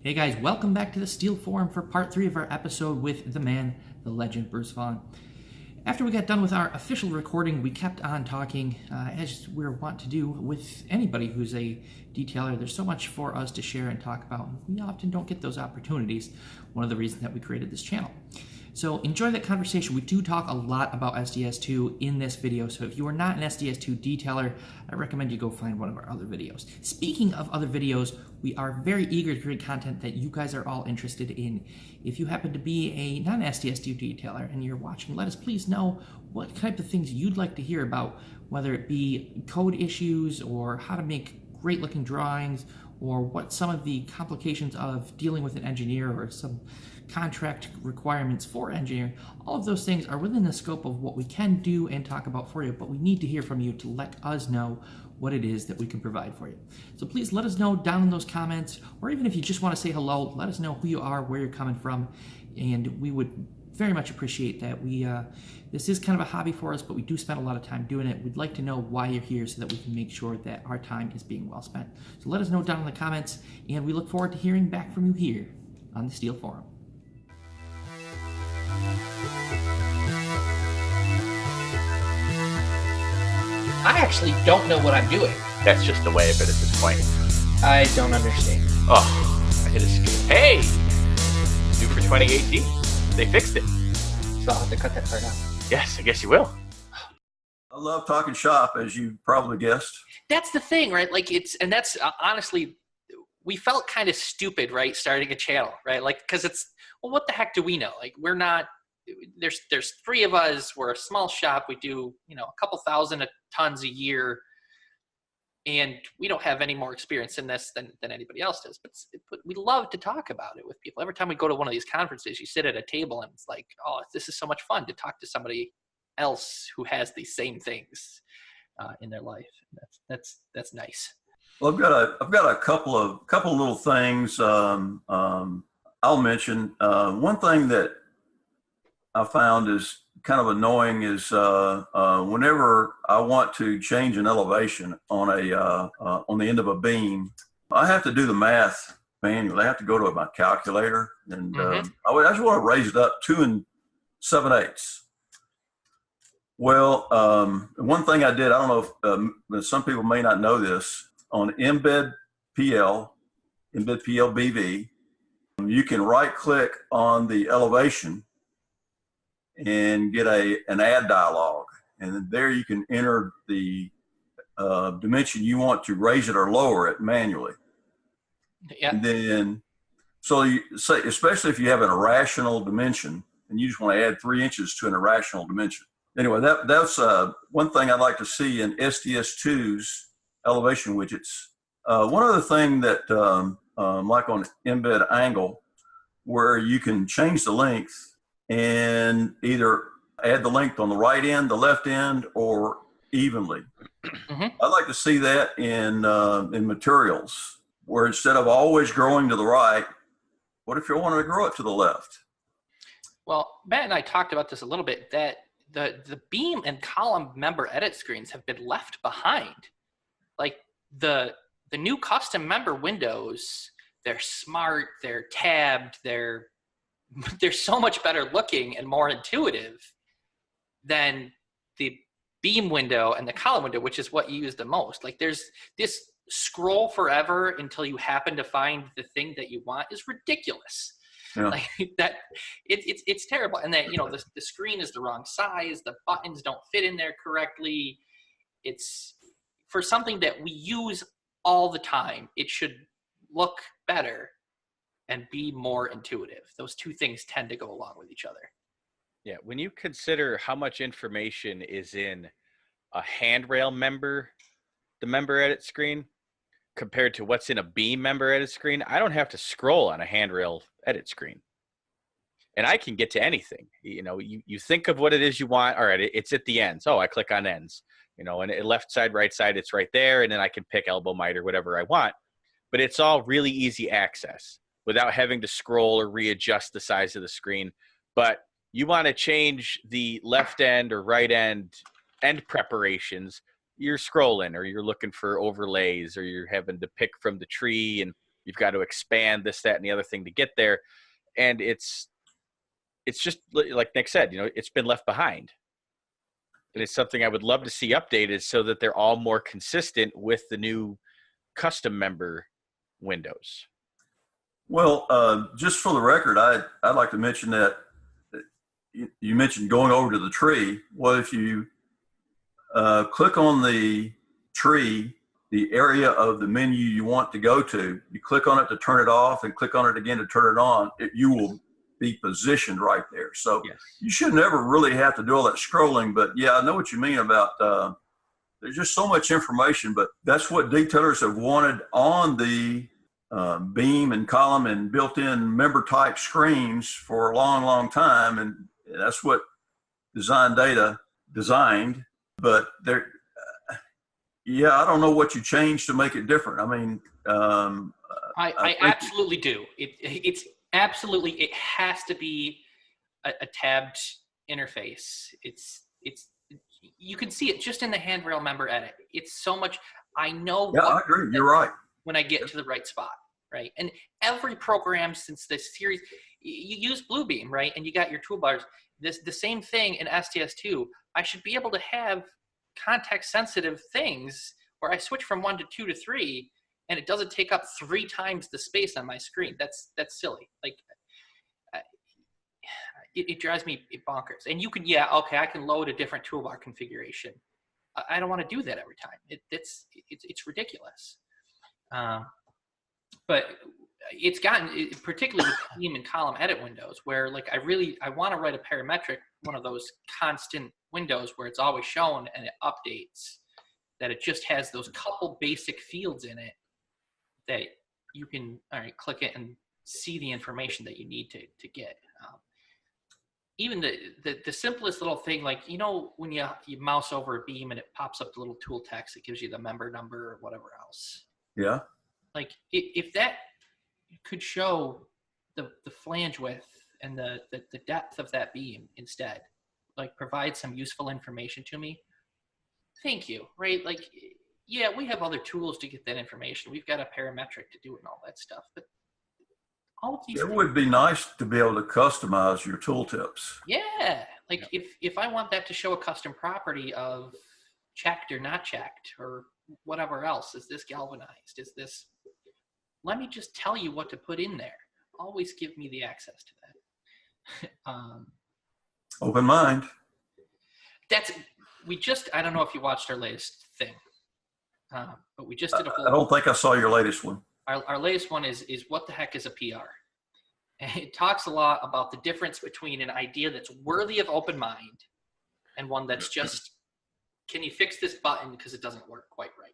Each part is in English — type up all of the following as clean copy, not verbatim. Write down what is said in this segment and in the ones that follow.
Hey guys, welcome back to the Steel Forum for part 3 of our episode with the man, the legend, Bruce Vaughan. After we got done with our official recording, we kept on talking, as we're wont to do with anybody who's a detailer. There's so much for us to share and talk about, and we often don't get those opportunities. One of the reasons that we created this channel. So enjoy that conversation. We do talk a lot about SDS2 in this video, so if you are not an SDS2 detailer, I recommend you go find one of our other videos. Speaking of other videos, we are very eager to create content that you guys are all interested in. If you happen to be a non-SDS2 detailer and you're watching, let us please know what type of things you'd like to hear about, whether it be code issues or how to make great looking drawings, or what some of the complications of dealing with an engineer or some contract requirements for engineering. All of those things are within the scope of what we can do and talk about for you, but we need to hear from you to let us know what it is that we can provide for you. So please let us know down in those comments, or even if you just want to say hello, let us know who you are, where you're coming from, and we would very much appreciate that. This is kind of a hobby for us, but we do spend a lot of time doing it. We'd like to know why you're here so that we can make sure that our time is being well spent. So let us know down in the comments, and we look forward to hearing back from you here on the Steel Forum. I actually don't know what I'm doing. That's just the way of it at this point. I don't understand. Oh, I hit a skip. Hey! New for 2018. They fixed it. So I'll have to cut that part out. Yes, I guess you will. I love talking shop, as you probably guessed. That's the thing, right? Like that's honestly, we felt kind of stupid, right? Starting a channel, right? Like, cause well, what the heck do we know? Like, we're not, there's 3 of us. We're a small shop. We do, a couple thousand tons a year. And we don't have any more experience in this than anybody else does. But we love to talk about it with people. Every time we go to one of these conferences, you sit at a table and it's like, oh, this is so much fun to talk to somebody else who has these same things in their life. That's nice. Well, I've got a couple of little things I'll mention. One thing that I found is kind of annoying is whenever I want to change an elevation on the end of a beam, I have to do the math manually. I have to go to my calculator, and I just want to raise it up 2 7/8. Well, one thing I did, I don't know if some people may not know this, on Embed PL BV, you can right click on the elevation and get an add dialog, and then there you can enter the dimension you want to raise it or lower it manually. Yeah. And then, so you say, especially if you have an irrational dimension and you just want to add 3 inches to an irrational dimension. Anyway, that's one thing I'd like to see in SDS2's elevation widgets. One other thing that, like on Embed Angle, where you can change the length and either add the length on the right end, the left end, or evenly. I'd like to see that in materials, where instead of always growing to the right, what if you want to grow it to the left? Well, Matt and I talked about this a little bit, that the beam and column member edit screens have been left behind. Like the new custom member windows, they're smart, they're tabbed, they're so much better looking and more intuitive than the beam window and the column window, which is what you use the most. Like, there's this scroll forever until you happen to find the thing that you want is ridiculous. Yeah. Like that, it's terrible. And then, the screen is the wrong size. The buttons don't fit in there correctly. It's for something that we use all the time. It should look better and be more intuitive. Those 2 things tend to go along with each other. Yeah, when you consider how much information is in a handrail member, the member edit screen, compared to what's in a beam member edit screen, I don't have to scroll on a handrail edit screen. And I can get to anything. You think of what it is you want. All right, it's at the ends. Oh, I click on ends. And left side, right side, it's right there. And then I can pick elbow miter, whatever I want. But it's all really easy access without having to scroll or readjust the size of the screen. But you want to change the left end or right end preparations, you're scrolling, or you're looking for overlays, or you're having to pick from the tree and You've got to expand this, that, and the other thing to get there. And it's just like Nick said, it's been left behind. And it's something I would love to see updated so that they're all more consistent with the new custom member windows. Well, just for the record, I'd like to mention that you mentioned going over to the tree. Well, if you click on the tree, the area of the menu you want to go to, you click on it to turn it off and click on it again to turn it on, you will be positioned right there. So Yes. You should never really have to do all that scrolling. But yeah, I know what you mean about there's just so much information, but that's what detailers have wanted on the beam and column and built-in member type screens for a long, long time. And that's what Design Data designed. But there, yeah, I don't know what you changed to make it different. I mean, I absolutely do. It's absolutely, it has to be a tabbed interface. It's you can see it just in the handrail member edit. It's so much. I know. Yeah, I agree. You're right. When I get to the right spot, right? And every program since this series, you use Bluebeam, right? And you got your toolbars. The same thing in STS2. I should be able to have context-sensitive things where I switch from 1 to 2 to 3, and it doesn't take up 3 times the space on my screen. That's silly. Like, it drives me bonkers. And you can, I can load a different toolbar configuration. I don't want to do that every time. It's ridiculous. But it's gotten, particularly with beam and column edit windows, where like I want to write a parametric, one of those constant windows where it's always shown and it updates, that it just has those couple basic fields in it that you can click it and see the information that you need to get. Even the simplest little thing, like, when you mouse over a beam and it pops up the little tool text, it gives you the member number or whatever else. Yeah. Like if that could show the flange width and the depth of that beam instead, like provide some useful information to me. Thank you, right? Like, yeah, we have other tools to get that information. We've got a parametric to do and all that stuff, but all of these It would be nice to be able to customize your tooltips. Yeah, like if I want that to show a custom property of checked or not checked or whatever else, is this galvanized? Is this? Let me just tell you what to put in there. Always give me the access to that. Open mind. I don't know if you watched our latest thing, but we just did a whole. I don't think I saw your latest one. Our latest one is what the heck is a PR? And it talks a lot about the difference between an idea that's worthy of open mind and one that's just, can you fix this button because it doesn't work quite right?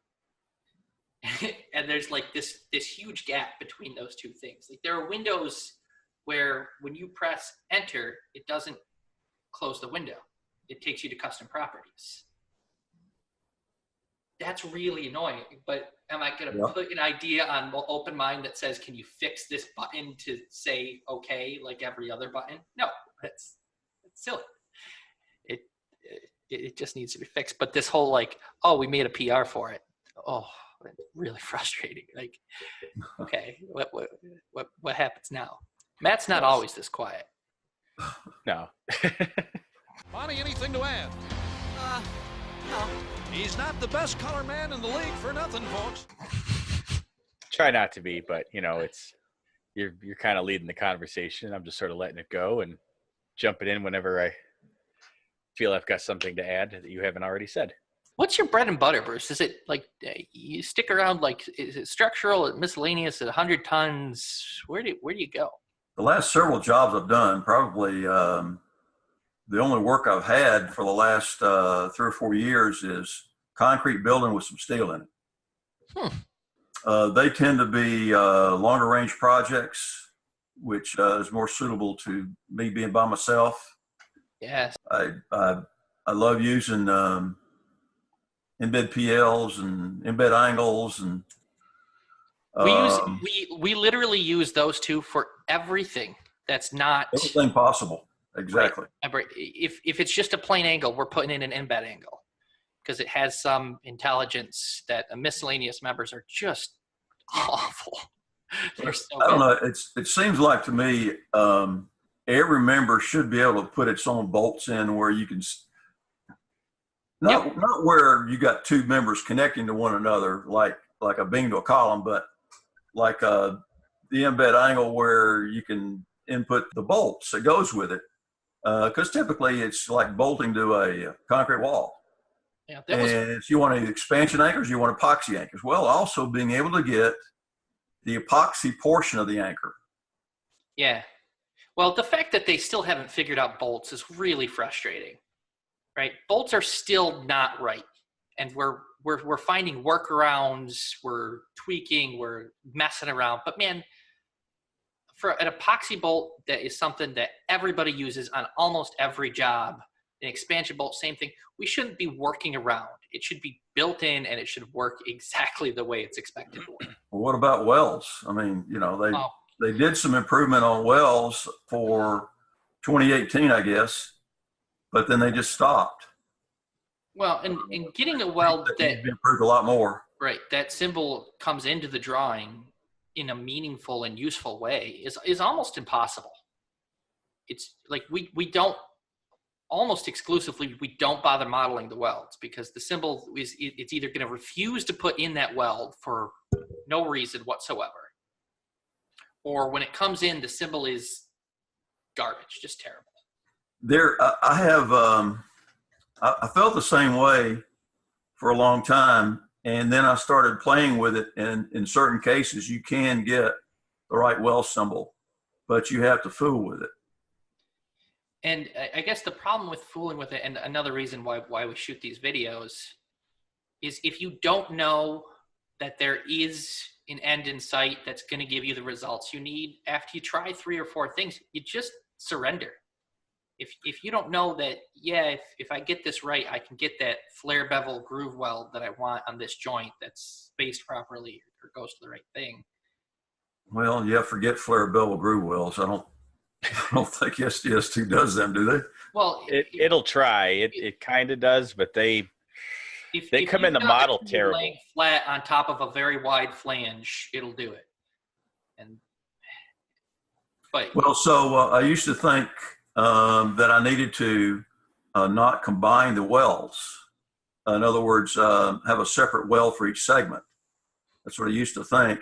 And there's like this huge gap between those two things. Like there are windows where when you press enter, it doesn't close the window. It takes you to custom properties. That's really annoying, but am I going to put an idea on open mind that says, can you fix this button to say okay like every other button? No, that's silly. It just needs to be fixed. But this whole like, oh, we made a PR for it. Oh, really frustrating. Like, okay, what happens now? Matt's not always this quiet. No. Bonnie, anything to add? No. He's not the best color man in the league for nothing, folks. Try not to be, but it's you're kind of leading the conversation. I'm just sort of letting it go and jumping in whenever I feel I've got something to add that you haven't already said. What's your bread and butter, Bruce? Is it like you stick around? Like, is it structural, miscellaneous, at 100 tons? Where do you go? The last several jobs I've done, probably the only work I've had for the last 3 or 4 years is concrete building with some steel in it. They tend to be longer range projects, which is more suitable to me being by myself. Yes. I love using embed PLs and embed angles, and we literally use those two for everything. That's not everything possible. Exactly. Right. If it's just a plain angle, we're putting in an embed angle because it has some intelligence that miscellaneous members are just awful. They're so I don't good. know. It seems like to me, every member should be able to put its own bolts in where you can not where you got two members connecting to one another like a beam to a column, but like the embed angle where you can input the bolts that goes with it. Because typically it's like bolting to a concrete wall. Yeah, And if you want expansion anchors, you want epoxy anchors. Well, also being able to get the epoxy portion of the anchor. yeah. Well, the fact that they still haven't figured out bolts is really frustrating, right? Bolts are still not right, and we're finding workarounds, we're tweaking, we're messing around. But man, for an epoxy bolt that is something that everybody uses on almost every job, an expansion bolt, same thing. We shouldn't be working around. It should be built in, and it should work exactly the way it's expected to work. Well, what about wells? I mean, they did some improvement on wells for 2018, I guess, but then they just stopped. Well, and getting a weld that improved a lot more. Right, that symbol comes into the drawing in a meaningful and useful way is almost impossible. It's like we don't almost exclusively we don't bother modeling the welds because the symbol it's either going to refuse to put in that weld for no reason whatsoever, or when it comes in, the symbol is garbage, just terrible. I have I felt the same way for a long time, and then I started playing with it, and in certain cases you can get the right well symbol, but you have to fool with it. And I guess the problem with fooling with it, and another reason why we shoot these videos, is if you don't know that there is an end in sight that's going to give you the results you need, after you try 3 or 4 things, you just surrender. If you don't know that, if I get this right, I can get that flare bevel groove weld that I want on this joint that's spaced properly or goes to the right thing. Well, yeah, forget flare bevel groove welds. I don't think SDS2 does them, do they? Well, it'll try. It kind of does, but they come in the model terrible. Laying flat on top of a very wide flange, it'll do it. So I used to think that I needed to not combine the welds. In other words, have a separate weld for each segment. That's what I used to think.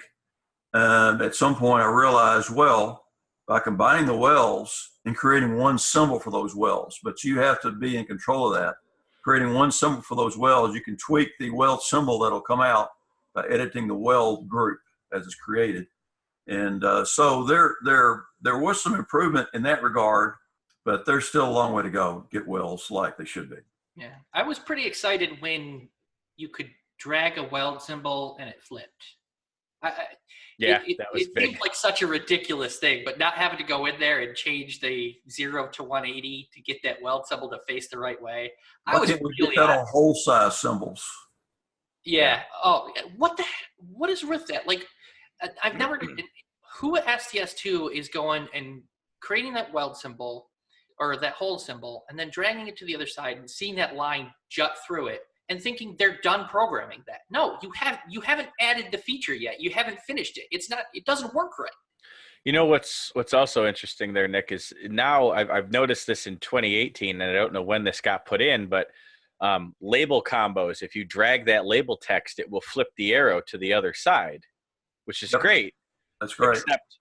And at some point I realized, well, by combining the welds and creating one symbol for those welds, but you have to be in control of that. Creating one symbol for those welds, you can tweak the weld symbol that'll come out by editing the weld group as it's created. And so there was some improvement in that regard, but there's still a long way to go to get welds like they should be. Yeah, I was pretty excited when you could drag a weld symbol and it flipped. That was big. It seemed like such a ridiculous thing, but not having to go in there and change the 0 to 180 to get that weld symbol to face the right way. Why can't we get that on whole size symbols? Yeah. Oh, what is with that? Like, I've never. Who at SDS2 is going and creating that weld symbol or that hole symbol and then dragging it to the other side and seeing that line jut through it and thinking they're done programming that? No, you haven't added the feature yet. You haven't finished it. It doesn't work right. You know what's also interesting there, Nick, is now I've noticed this in 2018, and I don't know when this got put in, but label combos, if you drag that label text, it will flip the arrow to the other side, which is great. That's great. Except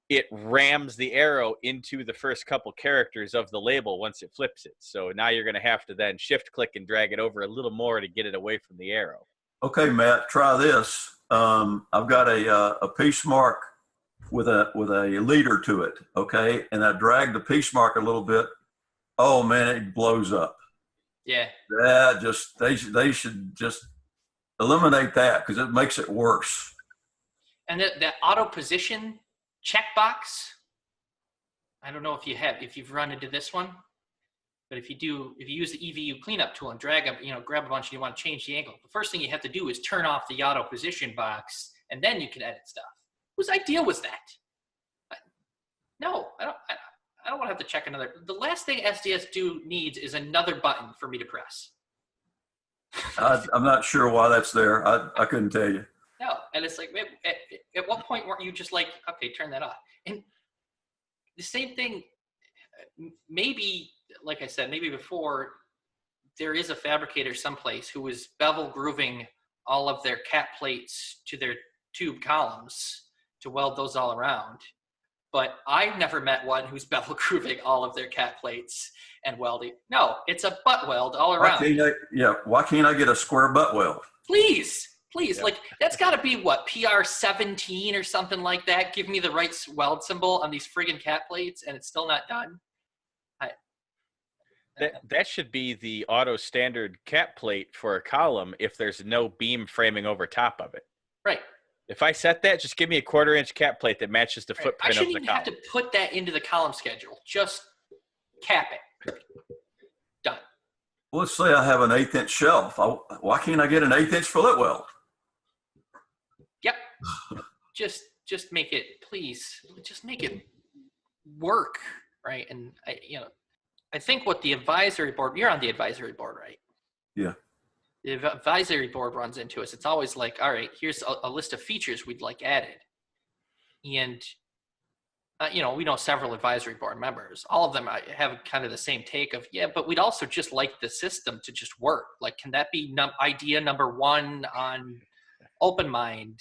it rams the arrow into the first couple characters of the label once it flips it. So now you're going to have to then shift click and drag it over a little more to get it away from the arrow. Okay, Matt, try this. I've got a piece mark with a leader to it, okay? And I drag the piece mark a little bit. Oh man, it blows up. Yeah. They should just eliminate that because it makes it worse. And that auto position checkbox, I don't know if you've run into this one, but if you use the EVU cleanup tool and grab a bunch and you want to change the angle, the first thing you have to do is turn off the auto position box, and then you can edit stuff. Whose idea was that? No, I don't want to have to check another. The last thing SDS2 needs is another button for me to press. I'm not sure why that's there. I couldn't tell you. No, And it's like, at what point weren't you just like, okay, turn that off? And the same thing, maybe, like I said, maybe before, there is a fabricator someplace who was bevel grooving all of their cat plates to their tube columns to weld those all around. But I've never met one who's bevel grooving all of their cat plates and welding. No, it's a butt weld all around. Why can't I get a square butt weld? Please, Yeah. like that's got to be what, PR 17 or something like that. Give me the right weld symbol on these friggin' cat plates, and it's still not done. That should be the auto standard cat plate for a column if there's no beam framing over top of it. Right. If I set that, just give me a 1/4-inch cat plate that matches the Right. I footprint of shouldn't the even column. have to put that into the column schedule. Just cap it. Done. Well, let's say I have an 1/8-inch shelf. Why can't I get an 1/8-inch fillet weld? Yep. just make it, please. Just make it work, right? And I think what the advisory board, you're on the advisory board, right? Yeah. The advisory board runs into us. It's always like, all right, here's a list of features we'd like added. And, we know several advisory board members. All of them have kind of the same take of, yeah, but we'd also just like the system to just work. Like, can that be idea number 1 on Open Mind,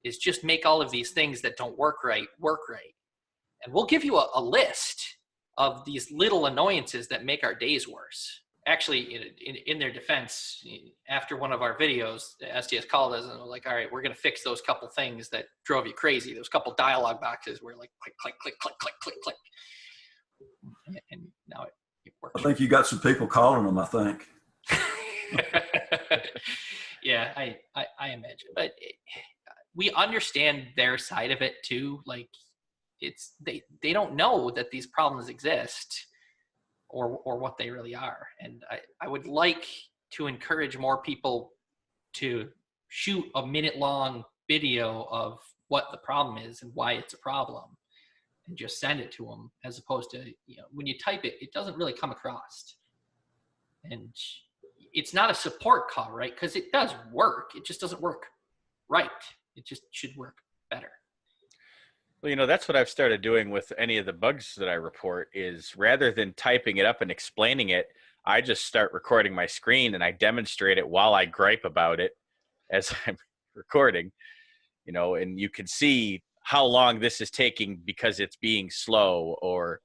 is just make all of these things that don't work right. And we'll give you a list of these little annoyances that make our days worse. Actually, in their defense, after one of our videos, SDS called us and was like, all right, we're going to fix those couple things that drove you crazy. Those couple dialogue boxes where like click, click, click, click, click, click, click. And now it works. I think you got some people calling them, I think. Yeah, I imagine. But we understand their side of it too. Like, it's they don't know that these problems exist or what they really are. And I would like to encourage more people to shoot a minute-long video of what the problem is and why it's a problem and just send it to them, as opposed to, when you type it, it doesn't really come across. And it's not a support call, right? Because it does work. It just doesn't work right. It just should work better. Well, that's what I've started doing with any of the bugs that I report is rather than typing it up and explaining it, I just start recording my screen and I demonstrate it while I gripe about it as I'm recording, and you can see how long this is taking because it's being slow, or,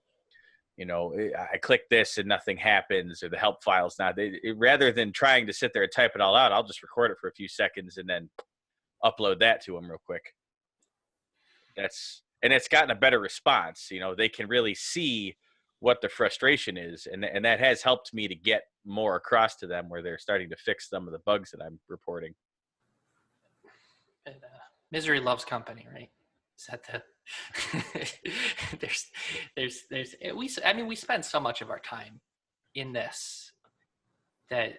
I click this and nothing happens, or the help file's not. Rather than trying to sit there and type it all out, I'll just record it for a few seconds and then upload that to them real quick. And it's gotten a better response. They can really see what the frustration is, and that has helped me to get more across to them where they're starting to fix some of the bugs that I'm reporting. And, misery loves company, right? Is that the we spend so much of our time in this that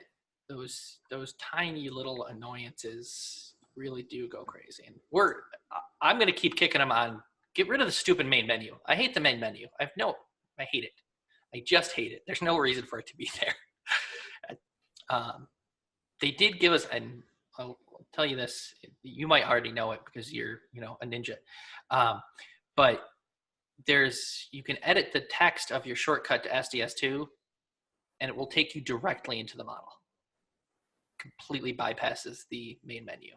those tiny little annoyances really do go crazy. And I'm going to keep kicking them on. Get rid of the stupid main menu. I hate the main menu. I hate it. I just hate it. There's no reason for it to be there. They did give us, and I'll tell you this, you might already know it because you're, a ninja. But you can edit the text of your shortcut to SDS2 and it will take you directly into the model. Completely bypasses the main menu.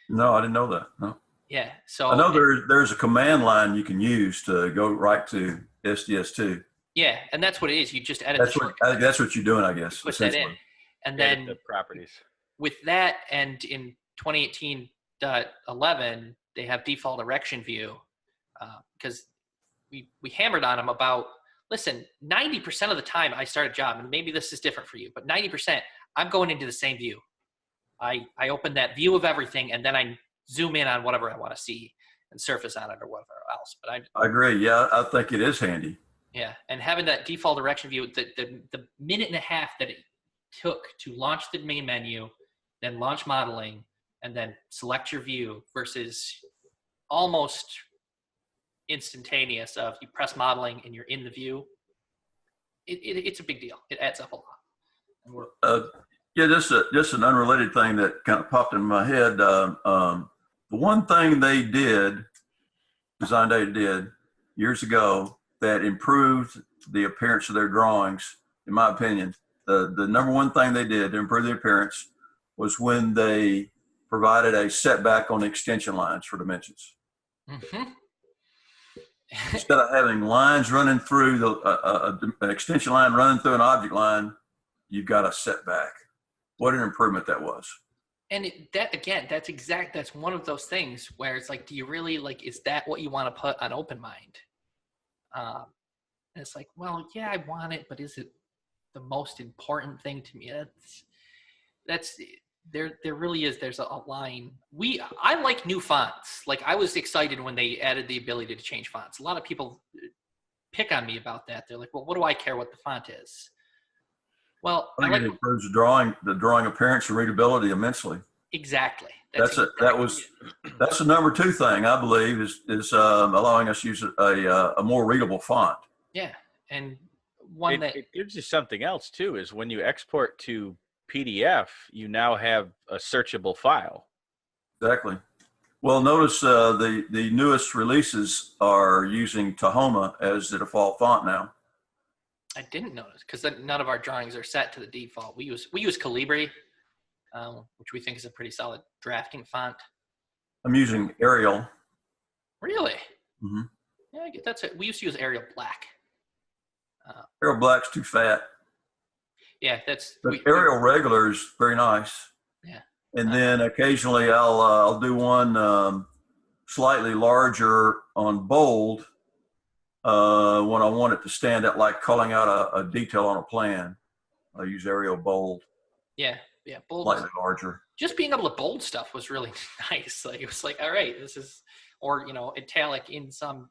No, I didn't know that. No. Yeah. So I know there's a command line you can use to go right to SDS2. Yeah, and that's what it is. You just edit the shortcut. That's what you're doing, I guess. Put that in. And then the properties. With that, and in 2018.11, they have default erection view because we hammered on them about, listen, 90% of the time I start a job, and maybe this is different for you, but 90% I'm going into the same view. I open that view of everything, and then I zoom in on whatever I want to see and surface on it or whatever else. But I agree. Yeah, I think it is handy. Yeah, and having that default erection view, the minute and a half that it took to launch the main menu, then launch modeling, and then select your view versus almost instantaneous of you press modeling and you're in the view, it's a big deal. It adds up a lot. Yeah, just an unrelated thing that kind of popped in my head. The one thing they did, Design Data did years ago, that improved the appearance of their drawings, in my opinion, the number one thing they did to improve the appearance was when they provided a setback on the extension lines for dimensions. Mm-hmm. Instead of having lines running through an extension line running through an object line, you've got a setback. What an improvement that was. And that's one of those things where it's like, do you really like, is that what you want to put on Open Mind? And it's like, well, yeah, I want it, but is it the most important thing to me? There really is. There's a line. I like new fonts. Like, I was excited when they added the ability to change fonts. A lot of people pick on me about that. They're like, well, what do I care what the font is? Well, I think it improves the drawing appearance and readability immensely. Exactly. That's the number two thing, I believe, is allowing us to use a more readable font. Yeah, and it gives you something else too. Is when you export to PDF, you now have a searchable file. Exactly. Well, notice the newest releases are using Tahoma as the default font now. I didn't notice because none of our drawings are set to the default. We use Calibri, which we think is a pretty solid drafting font. I'm using Arial. Really? Mm-hmm. Yeah, I get that's it. We used to use Arial Black. Arial Black's too fat. Yeah, But Arial Regular is very nice. Yeah. And then occasionally I'll do one slightly larger on bold when I want it to stand out, like calling out a detail on a plan. I use Arial Bold. Yeah, bold. Slightly larger. Just being able to bold stuff was really nice. Like, it was like, all right, this is, or italic in some,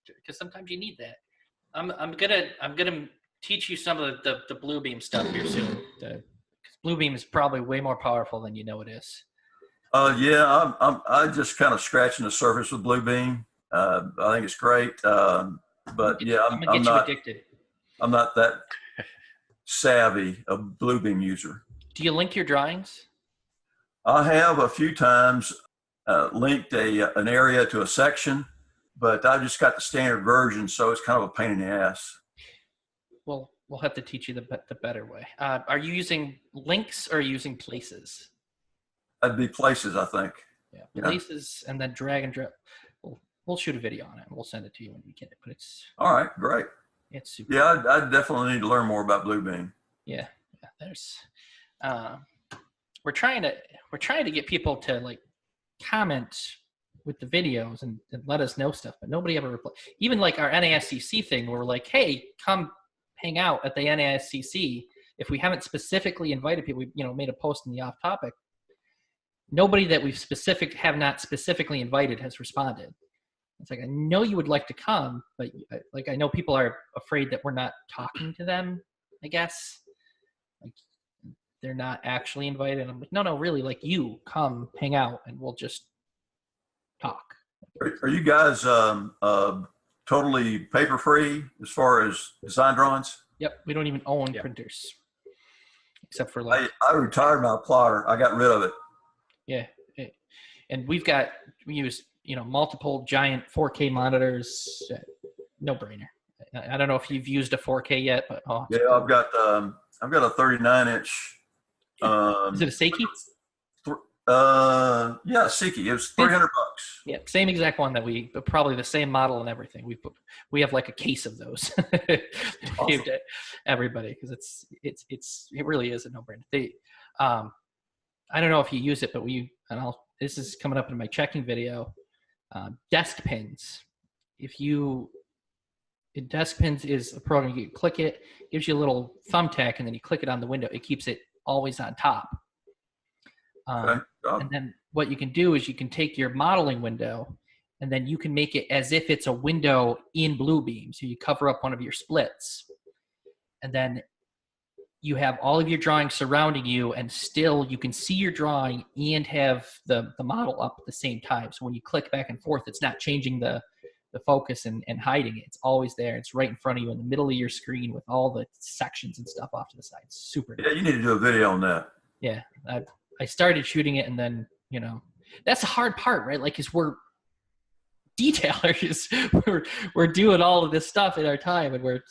because sometimes you need that. I'm gonna teach you some of the Bluebeam stuff here soon. Because Bluebeam is probably way more powerful than you know it is. Yeah, I just kind of scratching the surface with Bluebeam. I think it's great. But yeah, I'm not addicted. I'm not that savvy a Bluebeam user. Do you link your drawings? I have a few times linked an area to a section, but I just got the standard version, so it's kind of a pain in the ass. Well, we'll have to teach you the better way. Are you using links or are you using places? That'd be places, I think. Yeah, places, and then drag and drop. We'll shoot a video on it and we'll send it to you when we get it. But it's all right, great. It's super. Yeah, I definitely need to learn more about Bluebeam. Yeah. There's, we're trying to get people to like comment with the videos and let us know stuff, but nobody ever replies. Even like our NASCC thing, where we're like, hey, come hang out at the NASCC. If we haven't specifically invited people, we made a post in the off topic. Nobody that we've have not specifically invited has responded. It's like, I know you would like to come, but like, I know people are afraid that we're not talking to them, I guess. Like, they're not actually invited. I'm like, no, really, like, you come hang out and we'll just talk. Are you guys totally paper free as far as design drawings? Yep. We don't even own printers. Except for like. I retired my plotter. I got rid of it. Yeah. And we use, multiple giant 4K monitors. No brainer. I don't know if you've used a 4K yet, but yeah, I've got a 39-inch. Is it a Seiki? Yeah, Seiki. It was $300. Yeah, same exact one but probably the same model and everything. We have like a case of those. Awesome. Gave to everybody because it really is a no-brainer. I don't know if you use it, but this is coming up in my checking video. Desk pins. Desk pins is a program, you click it, gives you a little thumbtack, and then you click it on the window. It keeps it always on top. Okay. And then what you can do is you can take your modeling window, and then you can make it as if it's a window in Bluebeam. So you cover up one of your splits, and then you have all of your drawings surrounding you, and still you can see your drawing and have the model up at the same time. So when you click back and forth, it's not changing the focus and hiding it. It's always there. It's right in front of you in the middle of your screen with all the sections and stuff off to the side. Super. Yeah, you need to do a video on that. Yeah. I started shooting it, and then, that's the hard part, right? Like, because we're detailers, we're doing all of this stuff in our time, and we're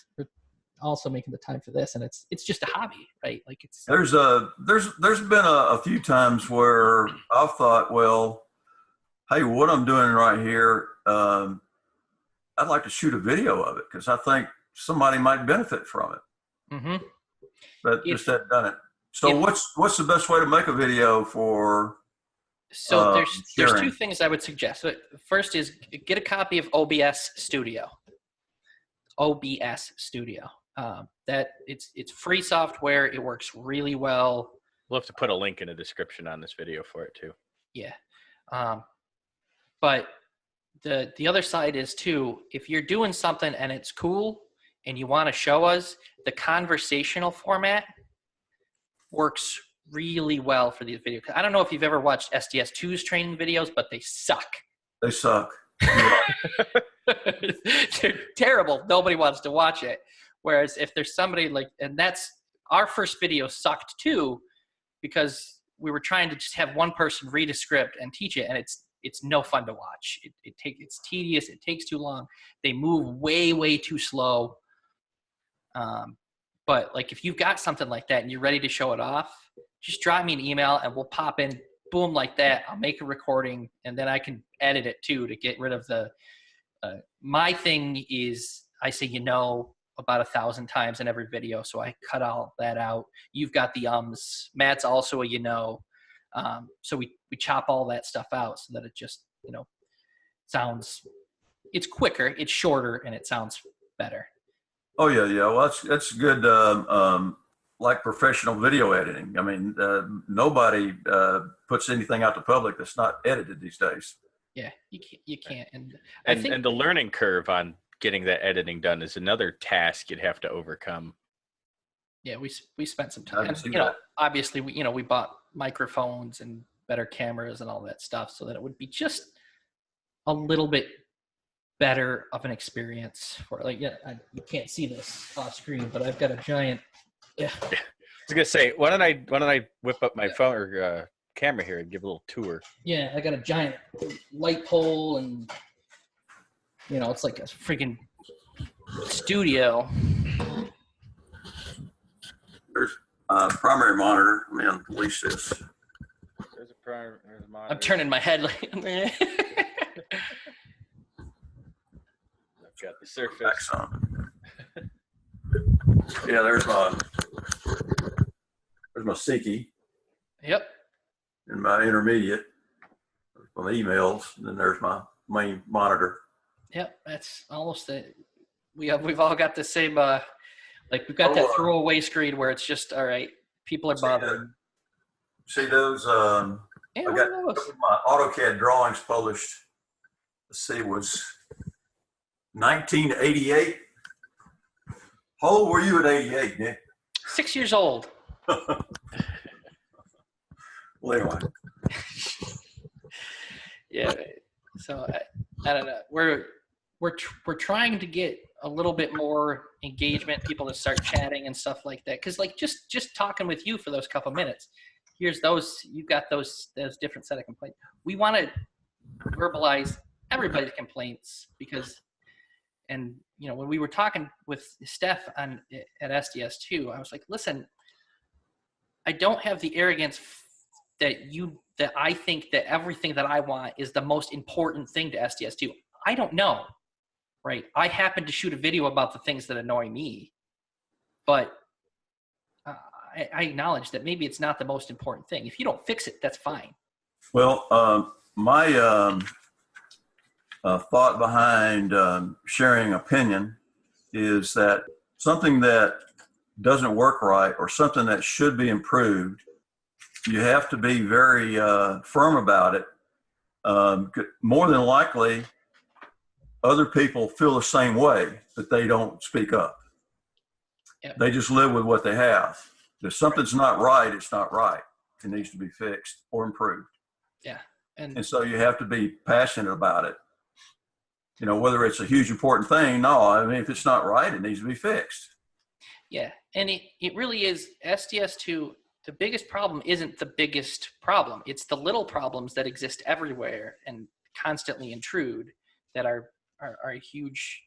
also making the time for this, and it's just a hobby, right? Like, it's There's been a few times where I've thought, well, hey, what I'm doing right here, I'd like to shoot a video of it because I think somebody might benefit from it. Mm-hmm. But just hadn't done it. So what's the best way to make a video for? So there's sharing? two things I would suggest. First is get a copy of OBS Studio. OBS Studio. That it's free software. It works really well. We'll have to put a link in the description on this video for it too. Yeah. But the other side is too, if you're doing something and it's cool and you want to show us, the conversational format works really well for these videos. I don't know if you've ever watched SDS2's training videos, but they suck. They suck. They're terrible. Nobody wants to watch it. Whereas if there's somebody like, and that's our first video sucked too, because we were trying to just have one person read a script and teach it, and it's no fun to watch. It's tedious. It takes too long. They move way too slow. But like if you've got something like that and you're ready to show it off, just drop me an email and we'll pop in, boom, like that. I'll make a recording and then I can edit it too to get rid of the. My thing is I say about 1,000 times in every video, so I cut all that out. You've got the ums. Matt's also a so we chop all that stuff out so that it just sounds. It's quicker, it's shorter, and it sounds better. Oh yeah. Well, that's good. Like professional video editing. I mean, nobody puts anything out to public that's not edited these days. Yeah, you can't. And the learning curve on getting that editing done is another task you'd have to overcome. Yeah, we spent some time. And, obviously, we bought microphones and better cameras and all that stuff so that it would be just a little bit better of an experience for you can't see this off screen, but I've got a giant. Yeah. I was gonna say, why don't I whip up my phone or camera here and give a little tour? Yeah, I got a giant light pole, and it's like a freaking studio. There's a primary monitor. I mean, I'll release this. There's a monitor. I'm turning my head like. Got the surface. Back some. Yeah, there's my Siki Yep. and my intermediate. There's my emails, and then there's my main monitor. Yep, that's almost it. We've all got the same. We've got that throwaway screen where it's just all right. People are bothering. See those? Yeah, I got my AutoCAD drawings published. Let's see, was 1988. How old were you at 88, Nick? 6 years old. Well, anyway. Yeah. So I don't know. We're trying to get a little bit more engagement, people to start chatting and stuff like that. Because just talking with you for those couple minutes, you've got those different set of complaints. We want to verbalize everybody's complaints because. And, when we were talking with Steph at SDS2, I was like, listen, I don't have the arrogance that I think that everything that I want is the most important thing to SDS2. I don't know, right? I happen to shoot a video about the things that annoy me, but I acknowledge that maybe it's not the most important thing. If you don't fix it, that's fine. Well, my thought behind sharing opinion is that something that doesn't work right or something that should be improved, you have to be very firm about it. More than likely, other people feel the same way, but they don't speak up. Yep. They just live with what they have. If something's not right, it's not right. It needs to be fixed or improved. Yeah. And so you have to be passionate about it. Whether it's a huge important thing, if it's not right, it needs to be fixed. Yeah. And it really is SDS2 the biggest problem isn't the biggest problem. It's the little problems that exist everywhere and constantly intrude that are a huge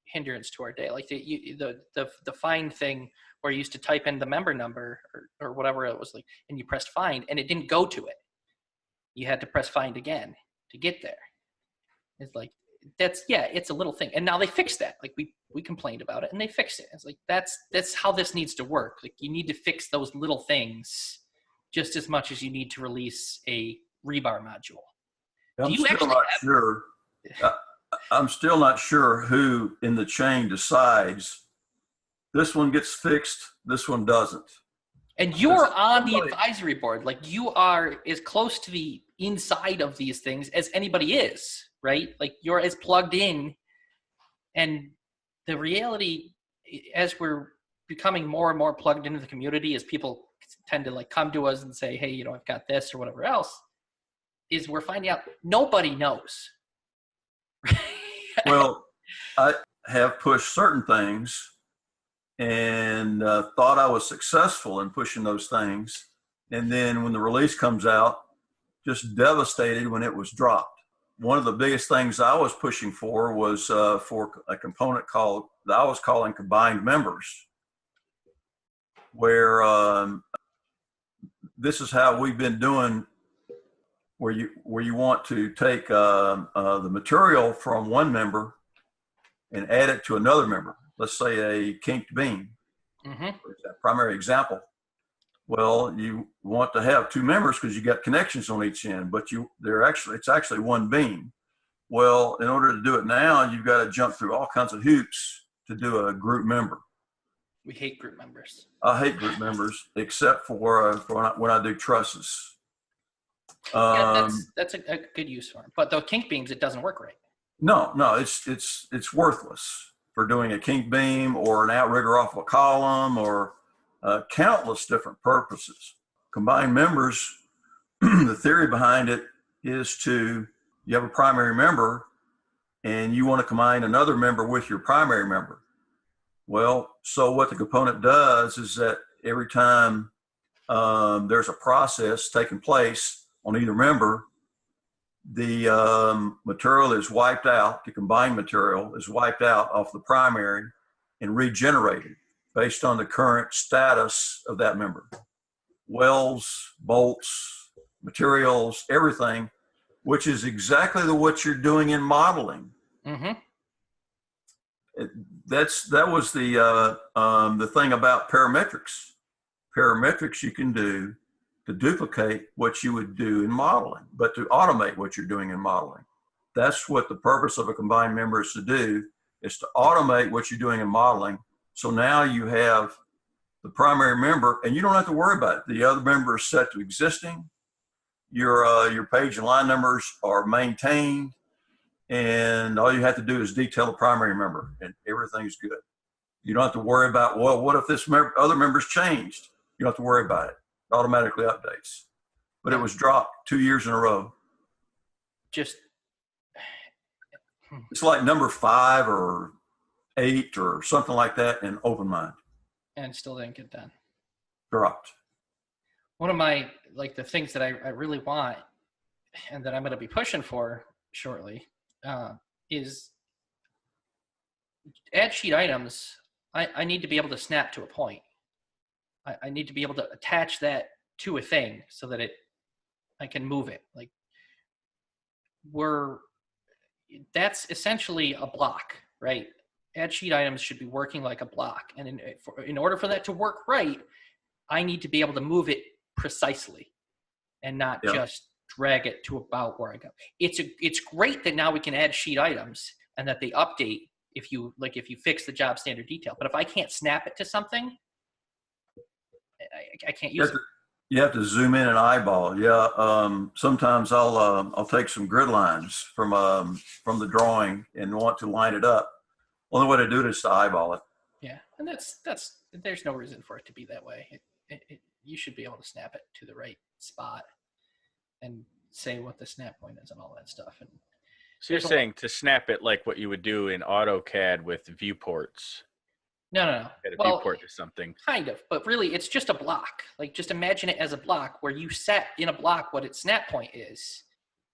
hindrance to our day. Like the find thing where you used to type in the member number or whatever it was like, and you pressed find and it didn't go to it. You had to press find again to get there. It's like, it's a little thing. And now they fixed that. Like we complained about it and they fixed it. It's like, that's how this needs to work. Like you need to fix those little things just as much as you need to release a rebar module. I'm still not sure who in the chain decides this one gets fixed, this one doesn't. And you're on the advisory board. Like you are as close to the inside of these things as anybody is, right? Like you're as plugged in. And the reality, as we're becoming more and more plugged into the community, as people tend to like come to us and say, hey, I've got this or whatever else, is we're finding out nobody knows. Well, I have pushed certain things and thought I was successful in pushing those things. And then when the release comes out, just devastated when it was dropped. One of the biggest things I was pushing for was for a component that I was calling combined members, where this is how we've been doing, where you want to take the material from one member and add it to another member. Let's say a kinked beam, for that primary example. Well, you want to have two members because you got connections on each end, but it's actually one beam. Well, in order to do it now, you've got to jump through all kinds of hoops to do a group member. We hate group members. I hate group members, except for when I do trusses. That's a good use for them. But the kink beams, it doesn't work right. No, it's worthless for doing a kink beam or an outrigger off of a column or countless different purposes. Combined members, the theory behind it is you have a primary member and you want to combine another member with your primary member. Well, so what the component does is that every time there's a process taking place on either member, the material is wiped out, the combined material is wiped out off the primary and regenerated based on the current status of that member. Welds, bolts, materials, everything, which is exactly what you're doing in modeling. Mm-hmm. That was the thing about parametrics. Parametrics you can do to duplicate what you would do in modeling, but to automate what you're doing in modeling. That's what the purpose of a combined member is to do, is to automate what you're doing in modeling. So now you have the primary member and you don't have to worry about it. The other member is set to existing. Your page and line numbers are maintained, and all you have to do is detail the primary member and everything's good. You don't have to worry about, well, what if this other member's changed? You don't have to worry about it. It automatically updates. But it was dropped 2 years in a row. It's like number 5 or 8 or something like that in OpenMind. And still didn't get done. Dropped. One of my, the things that I really want and that I'm going to be pushing for shortly is add sheet items. I need to be able to snap to a point. I need to be able to attach that to a thing so that I can move it. That's essentially a block, right? Add sheet items should be working like a block. And in order for that to work right, I need to be able to move it precisely and not just drag it to about where I go. It's great that now we can add sheet items and that they update if you fix the job standard detail. But if I can't snap it to something, I can't use it. You have to zoom in and eyeball. Sometimes I'll take some grid lines from the drawing and want to line it up. Only way to do it is to eyeball it. Yeah, and that's there's no reason for it to be that way. You should be able to snap it to the right spot and say what the snap point is and all that stuff. And so you're saying to snap it like what you would do in AutoCAD with viewports. No. At a Well, viewport or something. kind of, but really it's just a block. Like just imagine it as a block where you set in a block what its snap point is.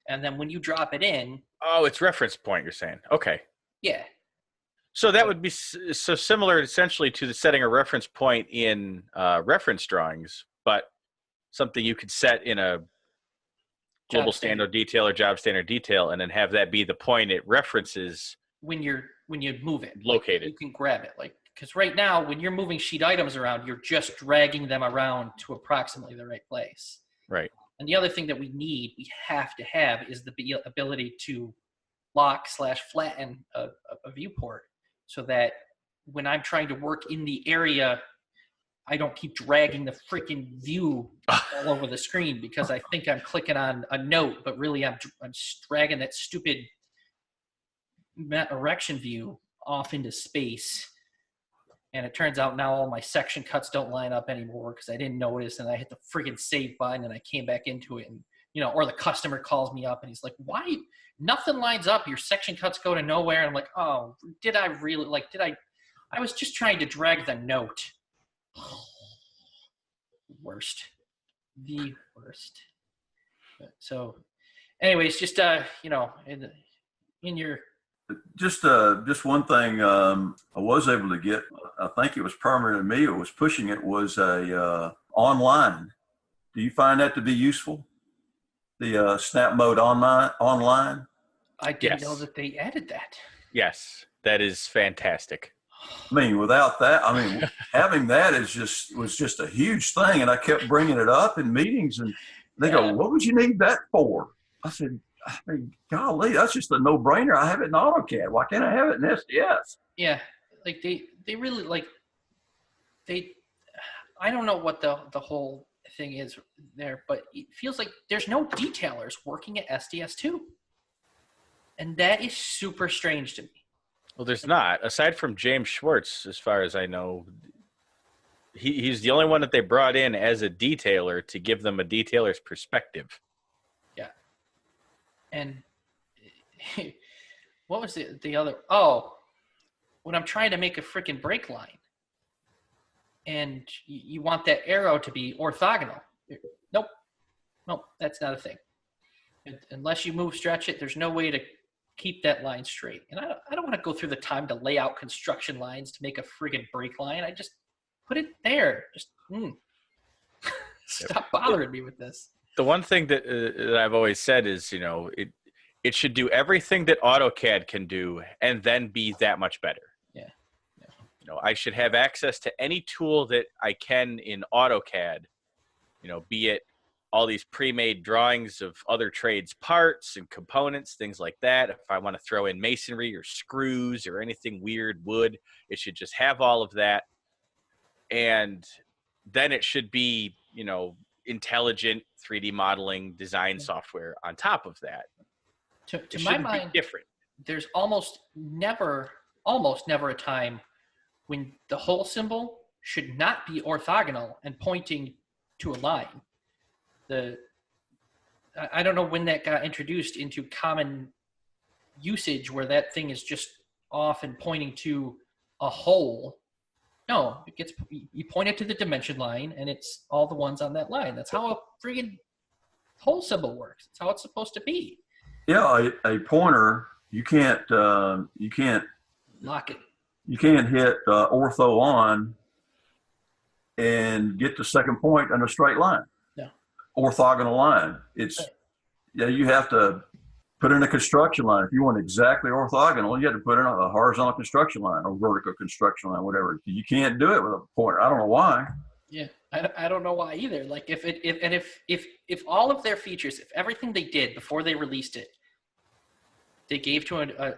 And then when you drop it in, Oh, it's reference point, you're saying. Okay. yeah. So that would be so similar essentially to the setting a reference point in reference drawings, but something you could set in a global standard detail or job standard detail and then have that be the point it references when you move it. Located. Like, you can grab it. Like, because right now when you're moving sheet items around, you're just dragging them around to approximately the right place. Right. And the other thing that we have to have is the ability to lock/flatten a viewport so that when I'm trying to work in the area, I don't keep dragging the freaking view all over the screen because I think I'm clicking on a note, but really I'm dragging that stupid erection view off into space. And it turns out now all my section cuts don't line up anymore because I didn't notice, and I hit the freaking save button and I came back into it, and or the customer calls me up and he's like, "Why nothing lines up? Your section cuts go to nowhere." And I'm like, "Oh, did I really I was just trying to drag the note." Worst. The worst. So anyways, just in your Just one thing I was able to get. I think it was permanent to me. It was pushing it was a online. Do you find that to be useful? The snap mode online. I didn't Yes. know that they added that. Yes, that is fantastic. I mean, without that, having that was just a huge thing. And I kept bringing it up in meetings, and they go, "What would you need that for?" I said, golly, that's just a no-brainer. I have it in AutoCAD. Why can't I have it in SDS? Yeah, like they really I don't know what the whole thing is there, but it feels like there's no detailers working at SDS2, and that is super strange to me. Well, there's not. Aside from James Schwartz, as far as I know, he's the only one that they brought in as a detailer to give them a detailer's perspective. Yeah. And what was the other? Oh, when I'm trying to make a freaking brake line, and you want that arrow to be orthogonal. Nope, that's not a thing. Unless you stretch it, there's no way to keep that line straight. And I don't want to go through the time to lay out construction lines to make a friggin' brake line. I just put it there. Just stop bothering me with this. The one thing that I've always said is, it should do everything that AutoCAD can do and then be that much better. Yeah. I should have access to any tool that I can in AutoCAD, be it all these pre-made drawings of other trades parts and components, things like that. If I want to throw in masonry or screws or anything weird, wood, it should just have all of that. And then it should be, intelligent 3D modeling design software on top of that. To my mind, different. There's almost never a time when the whole symbol should not be orthogonal and pointing to a line. I don't know when that got introduced into common usage where that thing is just off and pointing to a hole. No, you point it to the dimension line and it's all the ones on that line. That's how a friggin' hole symbol works. It's how it's supposed to be. Yeah, a pointer, you can't Lock it. You can't hit ortho on and get the second point in a straight line. No. Orthogonal line. You have to put in a construction line. If you want exactly orthogonal, you have to put in a horizontal construction line or vertical construction line, whatever. You can't do it with a pointer. I don't know why. Yeah, I don't know why either. Like if all of their features, if everything they did before they released it, they gave to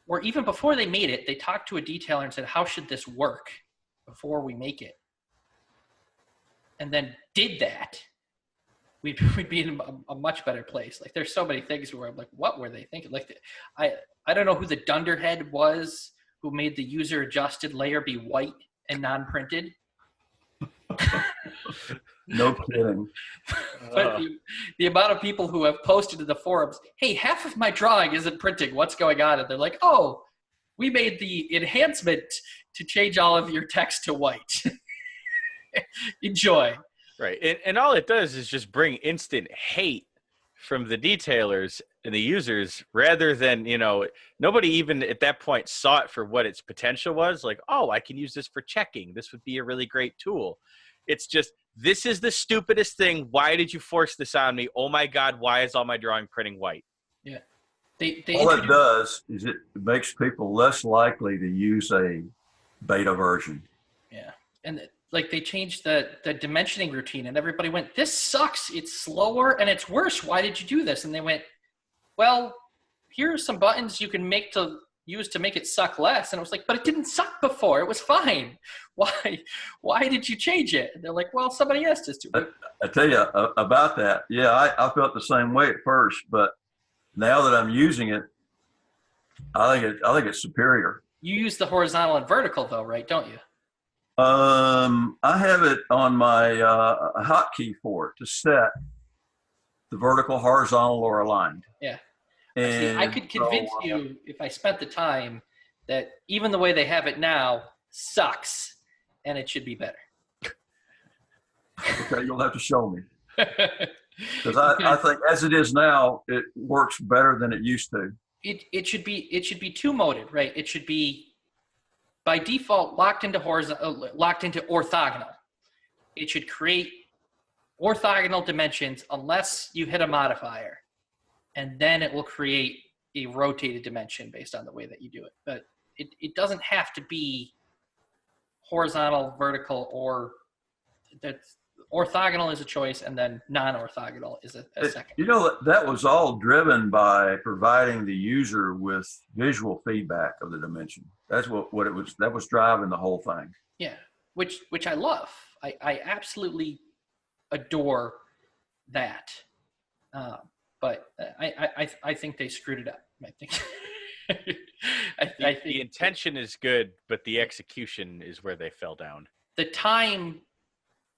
or even before they made it, they talked to a detailer and said, "How should this work before we make it?" And then did that, we'd be in a much better place. Like there's so many things where I'm like, what were they thinking? Like I don't know who the dunderhead was who made the user adjusted layer be white and non-printed. No kidding. But the amount of people who have posted to the forums, "Hey, half of my drawing isn't printing. What's going on?" And they're like, "Oh, we made the enhancement to change all of your text to white. Enjoy. Right. And all it does is just bring instant hate from the detailers and the users rather than, nobody even at that point saw it for what its potential was. Like, oh, I can use this for checking. This would be a really great tool. It's just, this is the stupidest thing. Why did you force this on me? Oh my God, why is all my drawing printing white? Yeah. All it does is it makes people less likely to use a beta version. Yeah. And like they changed the dimensioning routine and everybody went, this sucks. It's slower and it's worse. Why did you do this? And they went, well, here are some buttons you can use to make it suck less. And I was like, but it didn't suck before. It was fine. Why did you change it? And they're like, well, somebody asked us to. I tell you about that. Yeah, I felt the same way at first, but now that I'm using it, I think it's superior. You use the horizontal and vertical though, right? Don't you? I have it on my hotkey for it to set the vertical, horizontal, or aligned. Yeah. And see, I could convince you if I spent the time that even the way they have it now sucks and it should be better. Okay, you'll have to show me. Because I think as it is now, it works better than it used to. It should be two-moded, right? It should be by default locked into orthogonal. It should create orthogonal dimensions unless you hit a modifier, and then it will create a rotated dimension based on the way that you do it. But it doesn't have to be horizontal, vertical, or that's orthogonal is a choice, and then non-orthogonal is a second. That was all driven by providing the user with visual feedback of the dimension. That's what it was. That was driving the whole thing. Yeah, which I love. I absolutely adore that. But I think they screwed it up. I think. I think the intention is good, but the execution is where they fell down. The time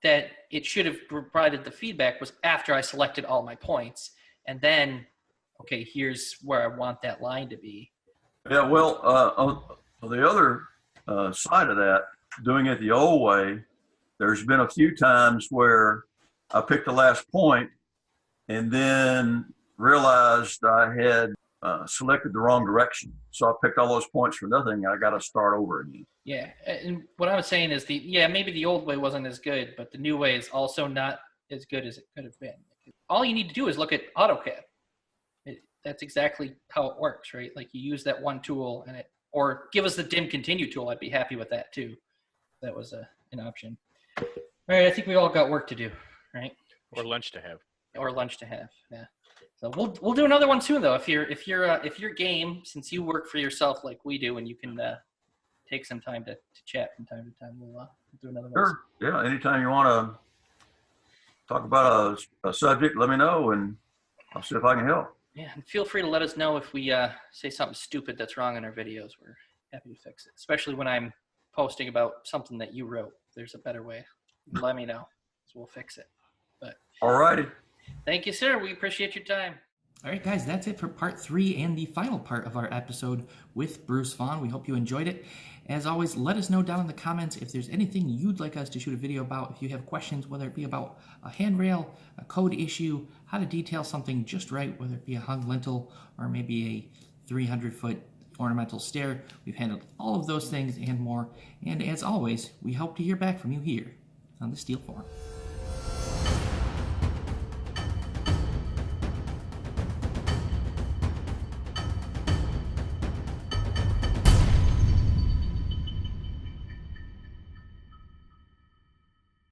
that it should have provided the feedback was after I selected all my points, and then, okay, here's where I want that line to be. Yeah, well, on the other side of that, doing it the old way, there's been a few times where I picked the last point and then realized I had selected the wrong direction. So I picked all those points for nothing. I got to start over again. Yeah, and what I was saying is maybe the old way wasn't as good, but the new way is also not as good as it could have been. All you need to do is look at AutoCAD. That's exactly how it works, right? Like you use that one tool or give us the dim continue tool. I'd be happy with that too. That was an option. All right, I think we all got work to do, right? Or lunch to have. Or lunch to have, yeah. So we'll do another one soon though. If you're game, since you work for yourself like we do, and you can take some time to chat from time to time, we'll do another one. Sure. Yeah. Anytime you want to talk about a subject, let me know, and I'll see if I can help. Yeah, and feel free to let us know if we say something stupid that's wrong in our videos. We're happy to fix it, especially when I'm posting about something that you wrote. If there's a better way, let me know, so we'll fix it. But all righty. Thank you, sir. We appreciate your time. All right, guys, that's it for part 3 and the final part of our episode with Bruce Vaughan. We hope you enjoyed it. As always, let us know down in the comments if there's anything you'd like us to shoot a video about. If you have questions, whether it be about a handrail, a code issue, how to detail something just right, whether it be a hung lintel or maybe a 300-foot ornamental stair, we've handled all of those things and more. And as always, we hope to hear back from you here on the Steel Forum.